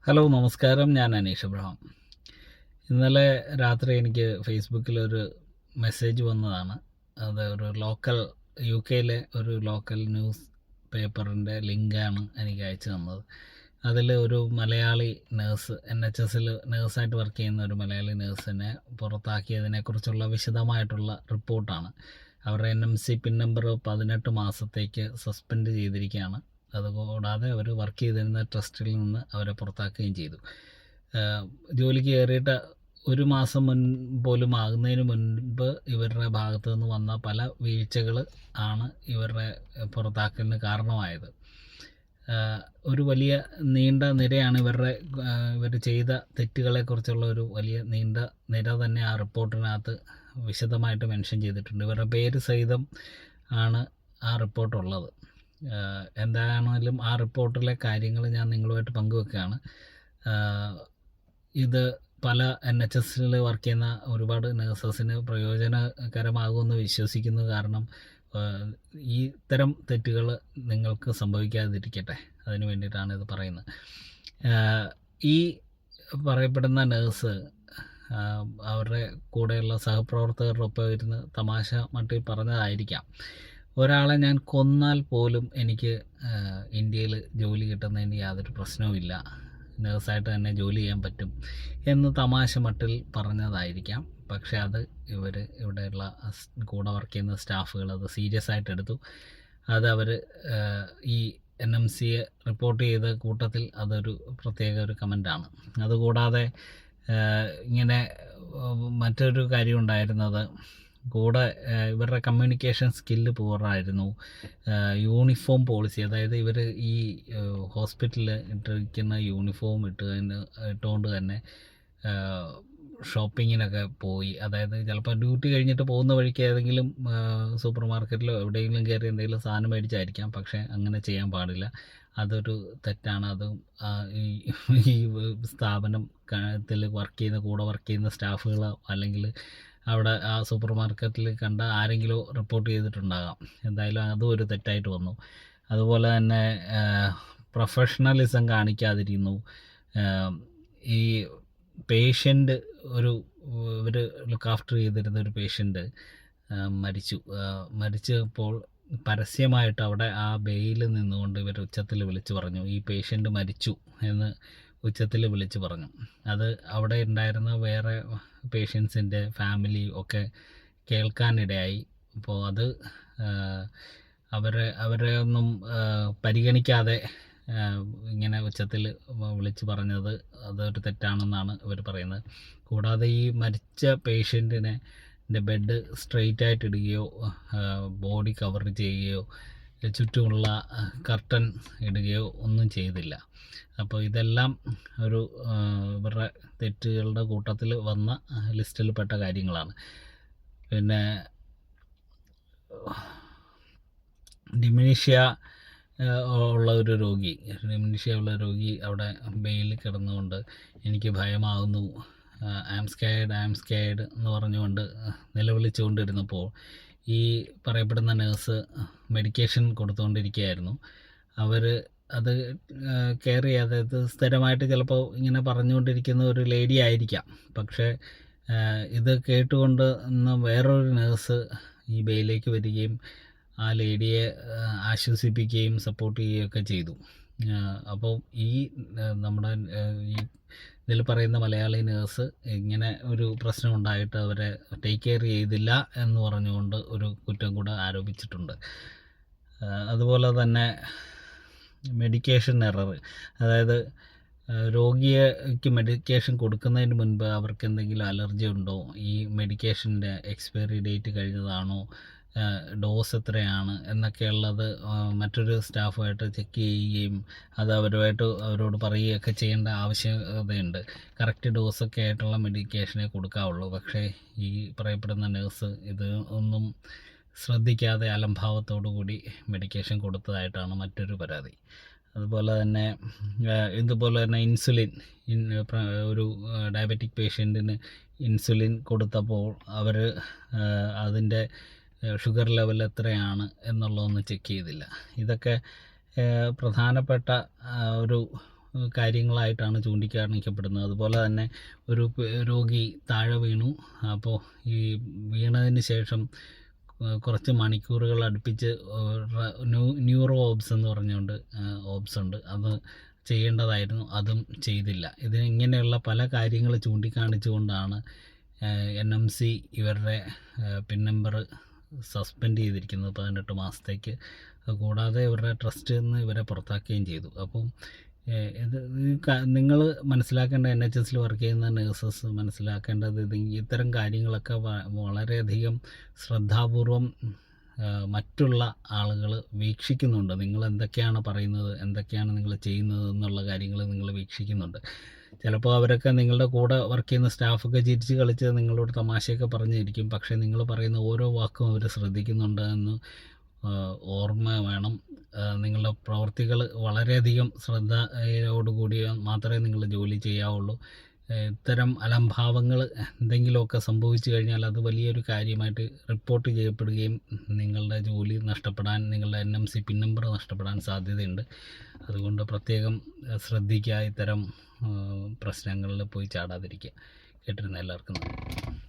Hello നമസ്കാരം, ഞാൻ Aneesh Abraham. ഇന്നലെ രാത്രി എനിക്ക് ഫേസ്ബുക്കിലൊരു മെസ്സേജ് വന്നതാണ്. അത് ഒരു ലോക്കൽ UK-യിലെ ഒരു ലോക്കൽ ന്യൂസ് പേപ്പറിൻ്റെ ലിങ്കാണ് എനിക്ക് അയച്ചു തന്നത്. അതിൽ ഒരു മലയാളി നേഴ്സ്, NHS-ൽ നേഴ്സായിട്ട് വർക്ക് ചെയ്യുന്ന ഒരു മലയാളി നേഴ്സിനെ പുറത്താക്കിയതിനെക്കുറിച്ചുള്ള വിശദമായിട്ടുള്ള റിപ്പോർട്ടാണ്. അവരുടെ NMC പിൻ നമ്പർ 18 മാസത്തേക്ക് സസ്പെൻഡ് ചെയ്തിരിക്കുകയാണ്. അതുകൂടാതെ അവർ വർക്ക് ചെയ്തിരുന്ന ട്രസ്റ്റിൽ നിന്ന് അവരെ പുറത്താക്കുകയും ചെയ്തു. ജോലിക്ക് കയറിയിട്ട് ഒരു മാസം പോലും ആകുന്നതിന് മുൻപ് ഇവരുടെ ഭാഗത്തു നിന്ന് വന്ന പല വീഴ്ചകൾ ആണ് ഇവരുടെ പുറത്താക്കലിന് കാരണമായത്. ഒരു വലിയ നീണ്ട നിരയാണ് ഇവർ ചെയ്ത തെറ്റുകളെക്കുറിച്ചുള്ള ഒരു വലിയ നീണ്ട നിര തന്നെ ആ റിപ്പോർട്ടിനകത്ത് വിശദമായിട്ട് മെൻഷൻ ചെയ്തിട്ടുണ്ട്. ഇവരുടെ പേര് സഹിതം ആണ് ആ റിപ്പോർട്ടുള്ളത്. എന്താണെങ്കിലും ആ റിപ്പോർട്ടിലെ കാര്യങ്ങൾ ഞാൻ നിങ്ങളുമായിട്ട് പങ്കുവെക്കുകയാണ്. ഇത് പല NHS-ൽ വർക്ക് ചെയ്യുന്ന ഒരുപാട് നേഴ്സസിന് പ്രയോജനകരമാകുമെന്ന് വിശ്വസിക്കുന്നു. കാരണം ഈ ഇത്തരം തെറ്റുകൾ നിങ്ങൾക്ക് സംഭവിക്കാതിരിക്കട്ടെ, അതിന് വേണ്ടിയിട്ടാണ് ഇത് പറയുന്നത്. ഈ പറയപ്പെടുന്ന നേഴ്സ് അവരുടെ കൂടെയുള്ള സഹപ്രവർത്തകരുടെ ഒപ്പം ഇരുന്ന് തമാശ മട്ടിൽ പറഞ്ഞതായിരിക്കാം, ഒരാളെ ഞാൻ കൊന്നാൽ പോലും എനിക്ക് ഇന്ത്യയിൽ ജോലി കിട്ടുന്നതിന് യാതൊരു പ്രശ്നവുമില്ല, നേഴ്സായിട്ട് തന്നെ ജോലി ചെയ്യാൻ പറ്റും എന്ന് തമാശ മട്ടിൽ പറഞ്ഞതായിരിക്കാം. പക്ഷേ അത് ഇവിടെയുള്ള കൂടെ വർക്ക് ചെയ്യുന്ന സ്റ്റാഫുകൾ അത് സീരിയസ് ആയിട്ട് എടുത്തു. അത് അവർ ഈ NMC-യെ റിപ്പോർട്ട് ചെയ്ത കൂട്ടത്തിൽ അതൊരു പ്രത്യേക ഒരു കമൻ്റാണ്. അതുകൂടാതെ ഇങ്ങനെ മറ്റൊരു കാര്യം ഉണ്ടായിരുന്നത്, കൂടെ ഇവരുടെ കമ്മ്യൂണിക്കേഷൻ സ്കില്ല് പൂറായിരുന്നു. യൂണിഫോം പോളിസി, അതായത് ഇവർ ഈ ഹോസ്പിറ്റലിൽ ഇട്ടിരിക്കുന്ന യൂണിഫോം ഇട്ടുകൊണ്ട് തന്നെ ഷോപ്പിങ്ങിനൊക്കെ പോയി. അതായത് ചിലപ്പോൾ ഡ്യൂട്ടി കഴിഞ്ഞിട്ട് പോകുന്ന വഴിക്ക് ഏതെങ്കിലും സൂപ്പർ മാർക്കറ്റിലോ എവിടെയെങ്കിലും കയറി എന്തെങ്കിലും സാധനം മേടിച്ചായിരിക്കാം. പക്ഷേ അങ്ങനെ ചെയ്യാൻ പാടില്ല, അതൊരു തെറ്റാണ്. അത് ഈ സ്ഥാപനത്തിൽ കൂടെ വർക്ക് ചെയ്യുന്ന സ്റ്റാഫുകളോ അല്ലെങ്കിൽ അവിടെ ആ സൂപ്പർ മാർക്കറ്റിൽ കണ്ട ആരെങ്കിലും റിപ്പോർട്ട് ചെയ്തിട്ടുണ്ടാകാം. എന്തായാലും അതും ഒരു തെറ്റായിട്ട് വന്നു. അതുപോലെ തന്നെ പ്രൊഫഷണലിസം കാണിക്കാതിരുന്നു. ഈ പേഷ്യൻ്റ് ഇവർ ലുക്ക് ആഫ്റ്റർ ചെയ്തിരുന്ന ഒരു പേഷ്യൻ്റ് മരിച്ചപ്പോൾ പരസ്യമായിട്ട് അവിടെ ആ ബേയിൽ നിന്നുകൊണ്ട് ഇവർ ഉച്ചത്തിൽ വിളിച്ചു പറഞ്ഞു, ഈ പേഷ്യൻ്റ് മരിച്ചു എന്ന് ഉച്ചത്തിൽ വിളിച്ചു പറഞ്ഞു. അത് അവിടെ ഉണ്ടായിരുന്ന വേറെ പേഷ്യൻസിൻ്റെ ഫാമിലി ഒക്കെ കേൾക്കാനിടയായി. അപ്പോൾ അത് അവരെ ഒന്നും പരിഗണിക്കാതെ ഇങ്ങനെ ഉച്ചത്തിൽ വിളിച്ചു പറഞ്ഞത് അതൊരു തെറ്റാണെന്നാണ് ഇവർ പറയുന്നത്. കൂടാതെ ഈ മരിച്ച പേഷ്യൻറ്റിനെ ബെഡ് സ്ട്രെയിറ്റ് ആയിട്ട് ഇടുകയോ ബോഡി കവർ ചെയ്യുകയോ ചുറ്റുമുള്ള കർട്ടൻ ഇടുകയോ ഒന്നും ചെയ്തില്ല. അപ്പോൾ ഇതെല്ലാം ഇവരുടെ തെറ്റുകളുടെ കൂട്ടത്തിൽ വന്ന ലിസ്റ്റിൽപ്പെട്ട കാര്യങ്ങളാണ്. പിന്നെ ഡിമെൻഷ്യ ഉള്ള ഒരു രോഗി അവിടെ ബെയിലിൽ കിടന്നുകൊണ്ട് എനിക്ക് ഭയമാകുന്നു, ഐ ആം സ്കെയർഡ് എന്ന് പറഞ്ഞുകൊണ്ട് നിലവിളിച്ചുകൊണ്ടിരുന്നപ്പോൾ ഈ പറയപ്പെടുന്ന നേഴ്സ് മെഡിക്കേഷൻ കൊടുത്തുകൊണ്ടിരിക്കുകയായിരുന്നു. അവർ അത് കെയർ ചെയ്യാതെ, അത് സ്ഥിരമായിട്ട് ചിലപ്പോൾ ഇങ്ങനെ പറഞ്ഞുകൊണ്ടിരിക്കുന്ന ഒരു ലേഡി ആയിരിക്കാം. പക്ഷേ ഇത് കേട്ടുകൊണ്ട് വേറൊരു നേഴ്സ് ഈ ബെയിലേക്ക് വരികയും ആ ലേഡിയെ ആശ്വസിപ്പിക്കുകയും സപ്പോർട്ട് ചെയ്യുകയൊക്കെ ചെയ്തു. അപ്പോൾ നമ്മുടെ ഈ ഇതിൽ പറയുന്ന മലയാളി നേഴ്സ് ഇങ്ങനെ ഒരു പ്രശ്നം ഉണ്ടായിട്ട് അവരെ ടേക്ക് കെയർ ചെയ്തില്ല എന്ന് പറഞ്ഞുകൊണ്ട് ഒരു കുറ്റം കൂടെ ആരോപിച്ചിട്ടുണ്ട്. അതുപോലെ തന്നെ മെഡിക്കേഷൻ എറർ, അതായത് രോഗിക്ക് മെഡിക്കേഷൻ കൊടുക്കുന്നതിന് മുൻപ് അവർക്ക് എന്തെങ്കിലും അലർജി ഉണ്ടോ, ഈ മെഡിക്കേഷൻ്റെ എക്സ്പയറി ഡേറ്റ് കഴിഞ്ഞതാണോ, ഡോസ് എത്രയാണ് എന്നൊക്കെയുള്ളത് മറ്റൊരു സ്റ്റാഫുമായിട്ട് ചെക്ക് ചെയ്യുകയും അത് അവരോട് പറയുകയൊക്കെ ചെയ്യേണ്ട ആവശ്യകതയുണ്ട്. കറക്റ്റ് ഡോസൊക്കെ ആയിട്ടുള്ള മെഡിക്കേഷനെ കൊടുക്കാവുള്ളൂ. പക്ഷേ ഈ പറയപ്പെടുന്ന നേഴ്സ് ഇത് ഒന്നും ശ്രദ്ധിക്കാതെ അലംഭാവത്തോടു കൂടി മെഡിക്കേഷൻ കൊടുത്തതായിട്ടാണ് മറ്റൊരു പരാതി. അതുപോലെ തന്നെ ഇൻസുലിൻ, ഒരു ഡയബറ്റിക് പേഷ്യൻറ്റിന് ഇൻസുലിൻ കൊടുത്തപ്പോൾ അവർ അതിൻ്റെ ഷുഗർ ലെവൽ എത്രയാണ് എന്നുള്ളതൊന്നും ചെക്ക് ചെയ്തില്ല. ഇതൊക്കെ പ്രധാനപ്പെട്ട ഒരു കാര്യങ്ങളായിട്ടാണ് ചൂണ്ടിക്കാണിക്കപ്പെടുന്നത്. അതുപോലെ തന്നെ ഒരു രോഗി താഴെ വീണു. അപ്പോൾ ഈ വീണതിന് ശേഷം കുറച്ച് മണിക്കൂറുകൾ അടുപ്പിച്ച് ന്യൂറോ ഓബ്സ് എന്ന് പറഞ്ഞുകൊണ്ട് ഓബ്സ് ഉണ്ട്, അത് ചെയ്യേണ്ടതായിരുന്നു, അതും ചെയ്തില്ല. ഇങ്ങനെയുള്ള പല കാര്യങ്ങൾ ചൂണ്ടിക്കാണിച്ചുകൊണ്ടാണ് NMC ഇവരുടെ പിൻ നമ്പർ സസ്പെൻഡ് ചെയ്തിരിക്കുന്നത് 18 മാസത്തേക്ക്. കൂടാതെ ഇവരുടെ ട്രസ്റ്റിൽ നിന്ന് ഇവരെ പുറത്താക്കുകയും ചെയ്തു. അപ്പം ഇത് നിങ്ങൾ മനസ്സിലാക്കേണ്ട, NHSൽ വർക്ക് ചെയ്യുന്ന നേഴ്സസ് മനസ്സിലാക്കേണ്ടത് ഇത്തരം കാര്യങ്ങളൊക്കെ വളരെയധികം ശ്രദ്ധാപൂർവം മറ്റുള്ള ആളുകൾ വീക്ഷിക്കുന്നുണ്ട്. നിങ്ങൾ എന്തൊക്കെയാണ് പറയുന്നത്, എന്തൊക്കെയാണ് നിങ്ങൾ ചെയ്യുന്നത് എന്നുള്ള കാര്യങ്ങൾ നിങ്ങൾ വീക്ഷിക്കുന്നുണ്ട്. ചിലപ്പോൾ അവരൊക്കെ നിങ്ങളുടെ കൂടെ വർക്ക് ചെയ്യുന്ന സ്റ്റാഫൊക്കെ ചിരിച്ച് കളിച്ച് നിങ്ങളോട് തമാശയൊക്കെ പറഞ്ഞിരിക്കും. പക്ഷേ നിങ്ങൾ പറയുന്ന ഓരോ വാക്കും അവർ ശ്രദ്ധിക്കുന്നുണ്ട് എന്ന് ഓർമ്മ വേണം. നിങ്ങളുടെ പ്രവൃത്തികൾ വളരെയധികം ശ്രദ്ധയോടുകൂടി മാത്രമേ നിങ്ങൾ ജോലി ചെയ്യാവുള്ളൂ. ഇത്തരം അലംഭാവങ്ങൾ എന്തെങ്കിലുമൊക്കെ സംഭവിച്ചു കഴിഞ്ഞാൽ അത് വലിയൊരു കാര്യമായിട്ട് റിപ്പോർട്ട് ചെയ്യപ്പെടുകയും നിങ്ങളുടെ ജോലി നഷ്ടപ്പെടാൻ, നിങ്ങളുടെ NMC പിൻ നമ്പർ നഷ്ടപ്പെടാൻ സാധ്യതയുണ്ട്. അതുകൊണ്ട് പ്രത്യേകം ശ്രദ്ധിക്കുക, ഇത്തരം പ്രശ്നങ്ങളിൽ പോയി ചാടാതിരിക്കുക. കേട്ടിരുന്ന എല്ലാവർക്കും നന്ദി.